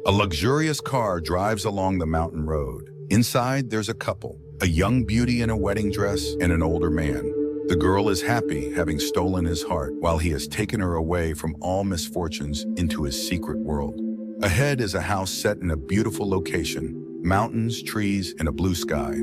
A luxurious car drives along the mountain road. Inside, there's a couple, a young beauty in a wedding dress and an older man. The girl is happy, having stolen his heart, while he has taken her away from all misfortunes into his secret world. Ahead is a house set in a beautiful location, mountains, trees, and a blue sky.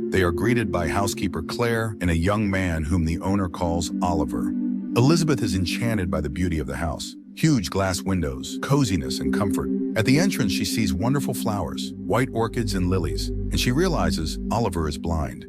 They are greeted by housekeeper Claire and a young man whom the owner calls Oliver. Elizabeth is enchanted by the beauty of the house. Huge glass windows, coziness, and comfort. At the entrance, she sees wonderful flowers, white orchids and lilies, and she realizes Oliver is blind.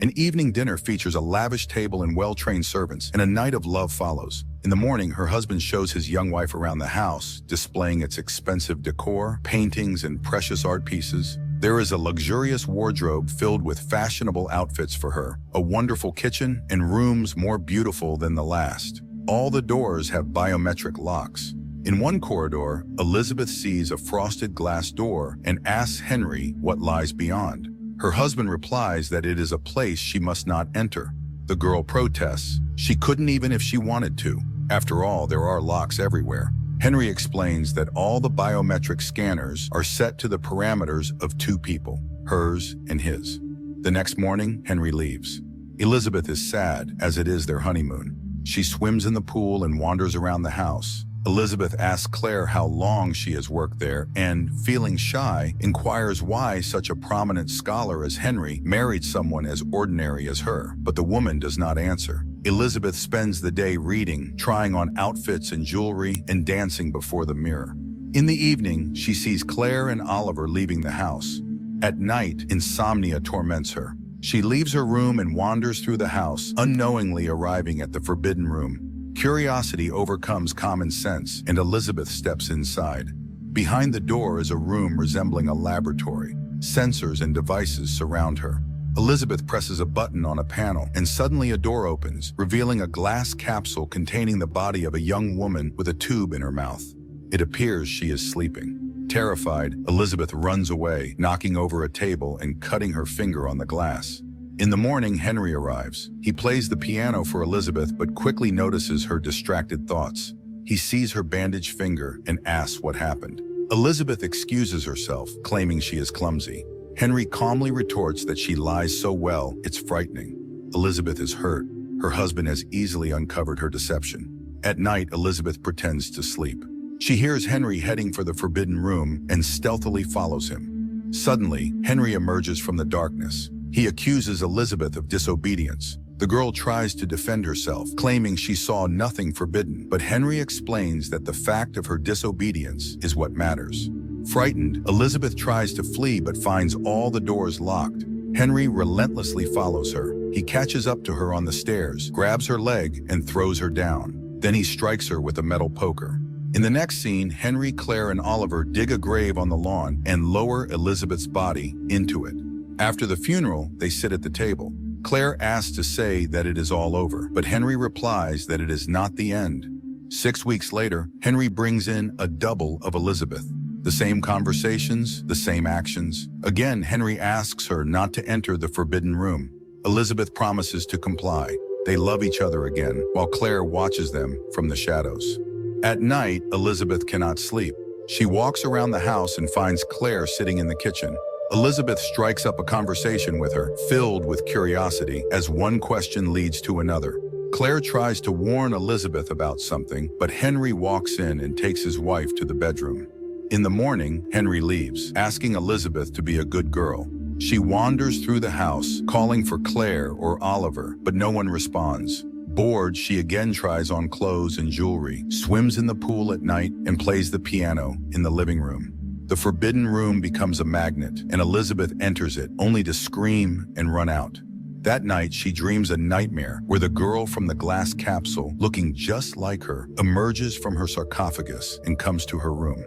An evening dinner features a lavish table and well-trained servants, and a night of love follows. In the morning, her husband shows his young wife around the house, displaying its expensive decor, paintings, and precious art pieces. There is a luxurious wardrobe filled with fashionable outfits for her, a wonderful kitchen, and rooms more beautiful than the last. All the doors have biometric locks. In one corridor, Elizabeth sees a frosted glass door and asks Henry what lies beyond. Her husband replies that it is a place she must not enter. The girl protests. She couldn't even if she wanted to. After all, there are locks everywhere. Henry explains that all the biometric scanners are set to the parameters of two people, hers and his. The next morning, Henry leaves. Elizabeth is sad, as it is their honeymoon. She swims in the pool and wanders around the house. Elizabeth asks Claire how long she has worked there and, feeling shy, inquires why such a prominent scholar as Henry married someone as ordinary as her, but the woman does not answer. Elizabeth spends the day reading, trying on outfits and jewelry, and dancing before the mirror. In the evening, she sees Claire and Oliver leaving the house. At night, insomnia torments her. She leaves her room and wanders through the house, unknowingly arriving at the forbidden room. Curiosity overcomes common sense, and Elizabeth steps inside. Behind the door is a room resembling a laboratory. Sensors and devices surround her. Elizabeth presses a button on a panel, and suddenly a door opens, revealing a glass capsule containing the body of a young woman with a tube in her mouth. It appears she is sleeping. Terrified, Elizabeth runs away, knocking over a table and cutting her finger on the glass. In the morning, Henry arrives. He plays the piano for Elizabeth, but quickly notices her distracted thoughts. He sees her bandaged finger and asks what happened. Elizabeth excuses herself, claiming she is clumsy. Henry calmly retorts that she lies so well, it's frightening. Elizabeth is hurt. Her husband has easily uncovered her deception. At night, Elizabeth pretends to sleep. She hears Henry heading for the forbidden room and stealthily follows him. Suddenly, Henry emerges from the darkness. He accuses Elizabeth of disobedience. The girl tries to defend herself, claiming she saw nothing forbidden, but Henry explains that the fact of her disobedience is what matters. Frightened, Elizabeth tries to flee but finds all the doors locked. Henry relentlessly follows her. He catches up to her on the stairs, grabs her leg, and throws her down. Then he strikes her with a metal poker. In the next scene, Henry, Claire, and Oliver dig a grave on the lawn and lower Elizabeth's body into it. After the funeral, they sit at the table. Claire asks to say that it is all over, but Henry replies that it is not the end. 6 weeks later, Henry brings in a double of Elizabeth. The same conversations, the same actions. Again, Henry asks her not to enter the forbidden room. Elizabeth promises to comply. They love each other again, while Claire watches them from the shadows. At night, Elizabeth cannot sleep. She walks around the house and finds Claire sitting in the kitchen. Elizabeth strikes up a conversation with her, filled with curiosity, as one question leads to another. Claire tries to warn Elizabeth about something, but Henry walks in and takes his wife to the bedroom. In the morning, Henry leaves, asking Elizabeth to be a good girl. She wanders through the house, calling for Claire or Oliver, but no one responds. Bored, she again tries on clothes and jewelry, swims in the pool at night, and plays the piano in the living room. The forbidden room becomes a magnet, and Elizabeth enters it, only to scream and run out. That night, she dreams a nightmare where the girl from the glass capsule, looking just like her, emerges from her sarcophagus and comes to her room.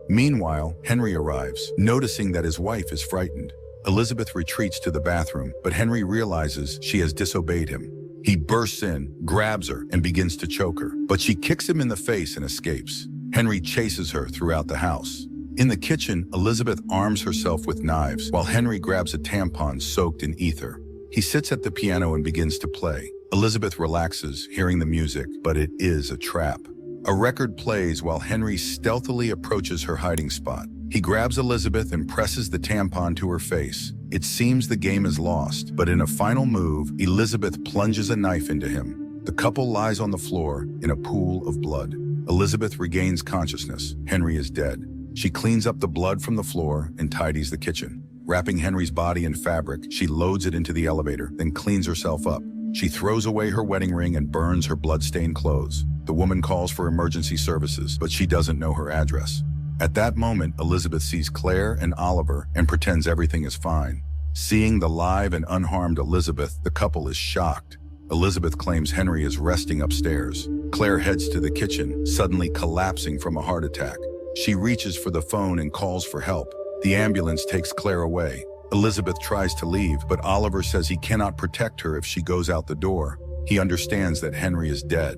Meanwhile, Henry arrives, noticing that his wife is frightened. Elizabeth retreats to the bathroom, but Henry realizes she has disobeyed him. He bursts in, grabs her, and begins to choke her, but she kicks him in the face and escapes. Henry chases her throughout the house. In the kitchen, Elizabeth arms herself with knives, while Henry grabs a tampon soaked in ether. He sits at the piano and begins to play. Elizabeth relaxes, hearing the music, but it is a trap. A record plays while Henry stealthily approaches her hiding spot. He grabs Elizabeth and presses the tampon to her face. It seems the game is lost, but in a final move, Elizabeth plunges a knife into him. The couple lies on the floor in a pool of blood. Elizabeth regains consciousness. Henry is dead. She cleans up the blood from the floor and tidies the kitchen. Wrapping Henry's body in fabric, she loads it into the elevator, then cleans herself up. She throws away her wedding ring and burns her blood-stained clothes. The woman calls for emergency services, but she doesn't know her address. At that moment, Elizabeth sees Claire and Oliver and pretends everything is fine. Seeing the live and unharmed Elizabeth, the couple is shocked. Elizabeth claims Henry is resting upstairs. Claire heads to the kitchen, suddenly collapsing from a heart attack. She reaches for the phone and calls for help. The ambulance takes Claire away. Elizabeth tries to leave, but Oliver says he cannot protect her if she goes out the door. He understands that Henry is dead.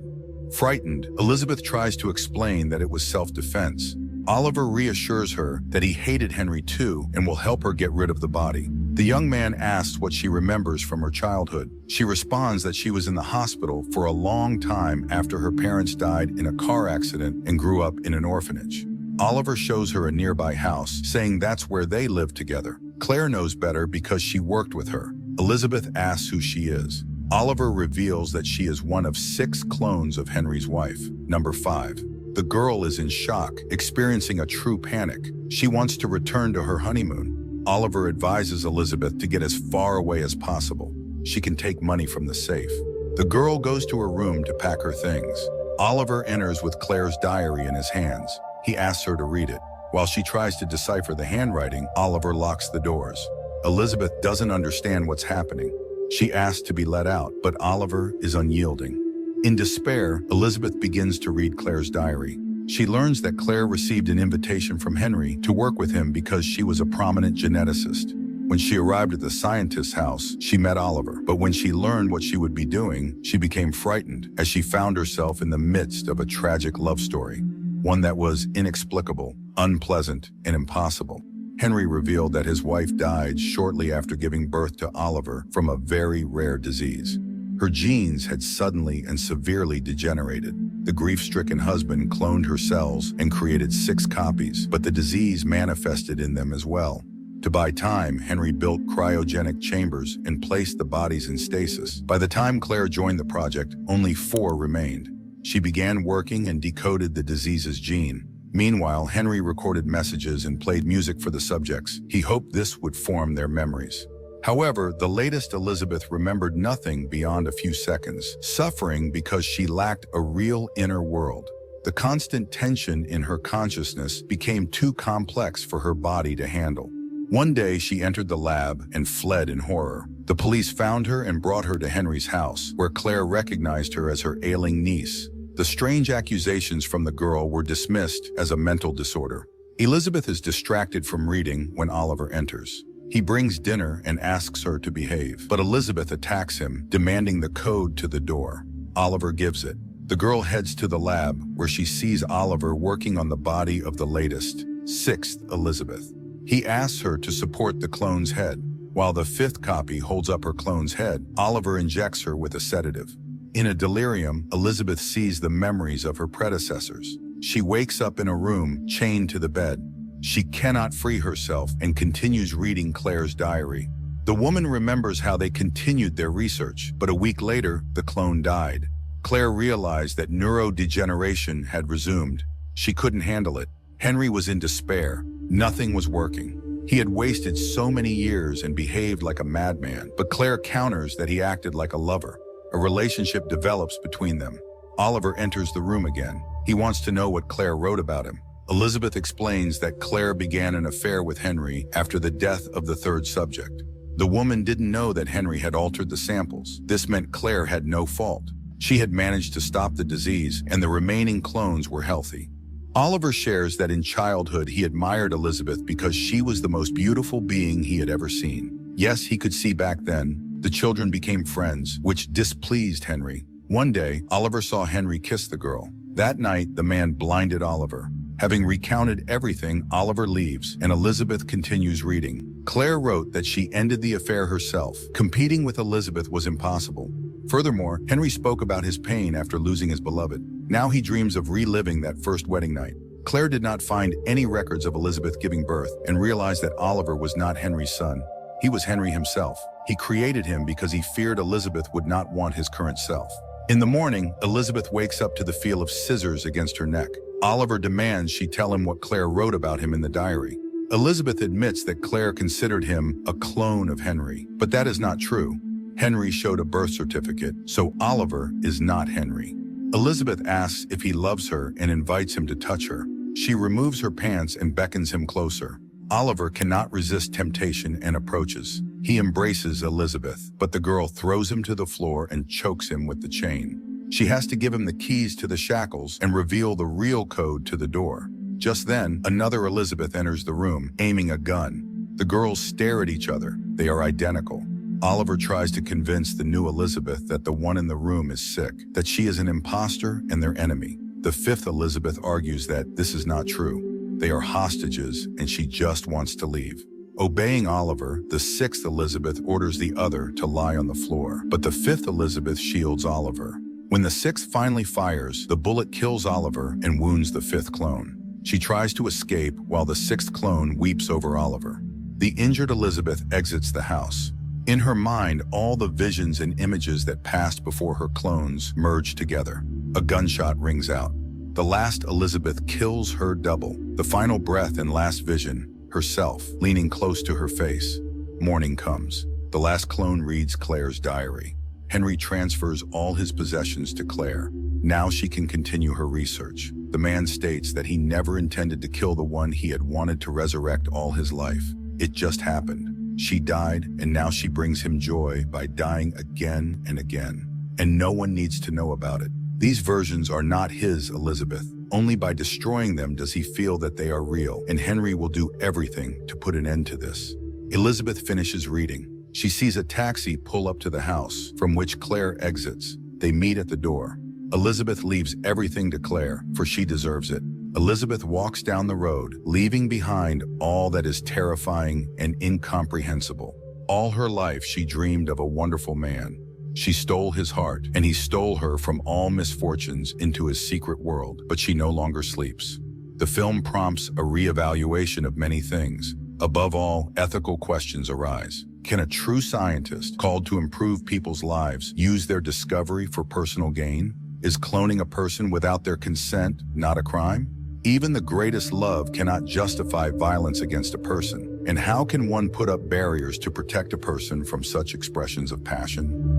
Frightened, Elizabeth tries to explain that it was self-defense. Oliver reassures her that he hated Henry too and will help her get rid of the body. The young man asks what she remembers from her childhood. She responds that she was in the hospital for a long time after her parents died in a car accident and grew up in an orphanage. Oliver shows her a nearby house, saying that's where they lived together. Claire knows better because she worked with her. Elizabeth asks who she is. Oliver reveals that she is one of 6 clones of Henry's wife. Number 5. The girl is in shock, experiencing a true panic. She wants to return to her honeymoon. Oliver advises Elizabeth to get as far away as possible. She can take money from the safe. The girl goes to her room to pack her things. Oliver enters with Claire's diary in his hands. He asks her to read it. While she tries to decipher the handwriting, Oliver locks the doors. Elizabeth doesn't understand what's happening. She asks to be let out, but Oliver is unyielding. In despair, Elizabeth begins to read Claire's diary. She learns that Claire received an invitation from Henry to work with him because she was a prominent geneticist. When she arrived at the scientist's house, she met Oliver, but when she learned what she would be doing, she became frightened as she found herself in the midst of a tragic love story, one that was inexplicable, unpleasant, and impossible. Henry revealed that his wife died shortly after giving birth to Oliver from a very rare disease. Her genes had suddenly and severely degenerated. The grief-stricken husband cloned her cells and created 6 copies, but the disease manifested in them as well. To buy time, Henry built cryogenic chambers and placed the bodies in stasis. By the time Claire joined the project, only 4 remained. She began working and decoded the disease's gene. Meanwhile, Henry recorded messages and played music for the subjects. He hoped this would form their memories. However, the latest Elizabeth remembered nothing beyond a few seconds, suffering because she lacked a real inner world. The constant tension in her consciousness became too complex for her body to handle. One day, she entered the lab and fled in horror. The police found her and brought her to Henry's house, where Claire recognized her as her ailing niece. The strange accusations from the girl were dismissed as a mental disorder. Elizabeth is distracted from reading when Oliver enters. He brings dinner and asks her to behave, but Elizabeth attacks him, demanding the code to the door. Oliver gives it. The girl heads to the lab, where she sees Oliver working on the body of the latest, 6th Elizabeth. He asks her to support the clone's head. While the 5th copy holds up her clone's head, Oliver injects her with a sedative. In a delirium, Elizabeth sees the memories of her predecessors. She wakes up in a room chained to the bed. She cannot free herself and continues reading Claire's diary. The woman remembers how they continued their research, but a week later, the clone died. Claire realized that neurodegeneration had resumed. She couldn't handle it. Henry was in despair. Nothing was working. He had wasted so many years and behaved like a madman, but Claire counters that he acted like a lover. A relationship develops between them. Oliver enters the room again. He wants to know what Claire wrote about him. Elizabeth explains that Claire began an affair with Henry after the death of the 3rd subject. The woman didn't know that Henry had altered the samples. This meant Claire had no fault. She had managed to stop the disease, and the remaining clones were healthy. Oliver shares that in childhood he admired Elizabeth because she was the most beautiful being he had ever seen. Yes, he could see back then. The children became friends, which displeased Henry. One day, Oliver saw Henry kiss the girl. That night, the man blinded Oliver. Having recounted everything, Oliver leaves, and Elizabeth continues reading. Claire wrote that she ended the affair herself. Competing with Elizabeth was impossible. Furthermore, Henry spoke about his pain after losing his beloved. Now he dreams of reliving that first wedding night. Claire did not find any records of Elizabeth giving birth and realized that Oliver was not Henry's son. He was Henry himself. He created him because he feared Elizabeth would not want his current self. In the morning, Elizabeth wakes up to the feel of scissors against her neck. Oliver demands she tell him what Claire wrote about him in the diary. Elizabeth admits that Claire considered him a clone of Henry, but that is not true. Henry showed a birth certificate, so Oliver is not Henry. Elizabeth asks if he loves her and invites him to touch her. She removes her pants and beckons him closer. Oliver cannot resist temptation and approaches. He embraces Elizabeth, but the girl throws him to the floor and chokes him with the chain. She has to give him the keys to the shackles and reveal the real code to the door. Just then, another Elizabeth enters the room, aiming a gun. The girls stare at each other. They are identical. Oliver tries to convince the new Elizabeth that the one in the room is sick, that she is an imposter and their enemy. The fifth Elizabeth argues that this is not true. They are hostages and she just wants to leave. Obeying Oliver, the sixth Elizabeth orders the other to lie on the floor, but the fifth Elizabeth shields Oliver. When the sixth finally fires, the bullet kills Oliver and wounds the fifth clone. She tries to escape while the sixth clone weeps over Oliver. The injured Elizabeth exits the house. In her mind, all the visions and images that passed before her clones merge together. A gunshot rings out. The last Elizabeth kills her double. The final breath and last vision, herself, leaning close to her face. Morning comes. The last clone reads Claire's diary. Henry transfers all his possessions to Claire. Now she can continue her research. The man states that he never intended to kill the one he had wanted to resurrect all his life. It just happened. She died, and now she brings him joy by dying again and again. And no one needs to know about it. These versions are not his Elizabeth. Only by destroying them does he feel that they are real, and Henry will do everything to put an end to this. Elizabeth finishes reading. She sees a taxi pull up to the house, from which Claire exits. They meet at the door. Elizabeth leaves everything to Claire, for she deserves it. Elizabeth walks down the road, leaving behind all that is terrifying and incomprehensible. All her life she dreamed of a wonderful man. She stole his heart, and he stole her from all misfortunes into his secret world, but she no longer sleeps. The film prompts a reevaluation of many things. Above all, ethical questions arise. Can a true scientist, called to improve people's lives, use their discovery for personal gain? Is cloning a person without their consent not a crime? Even the greatest love cannot justify violence against a person. And how can one put up barriers to protect a person from such expressions of passion?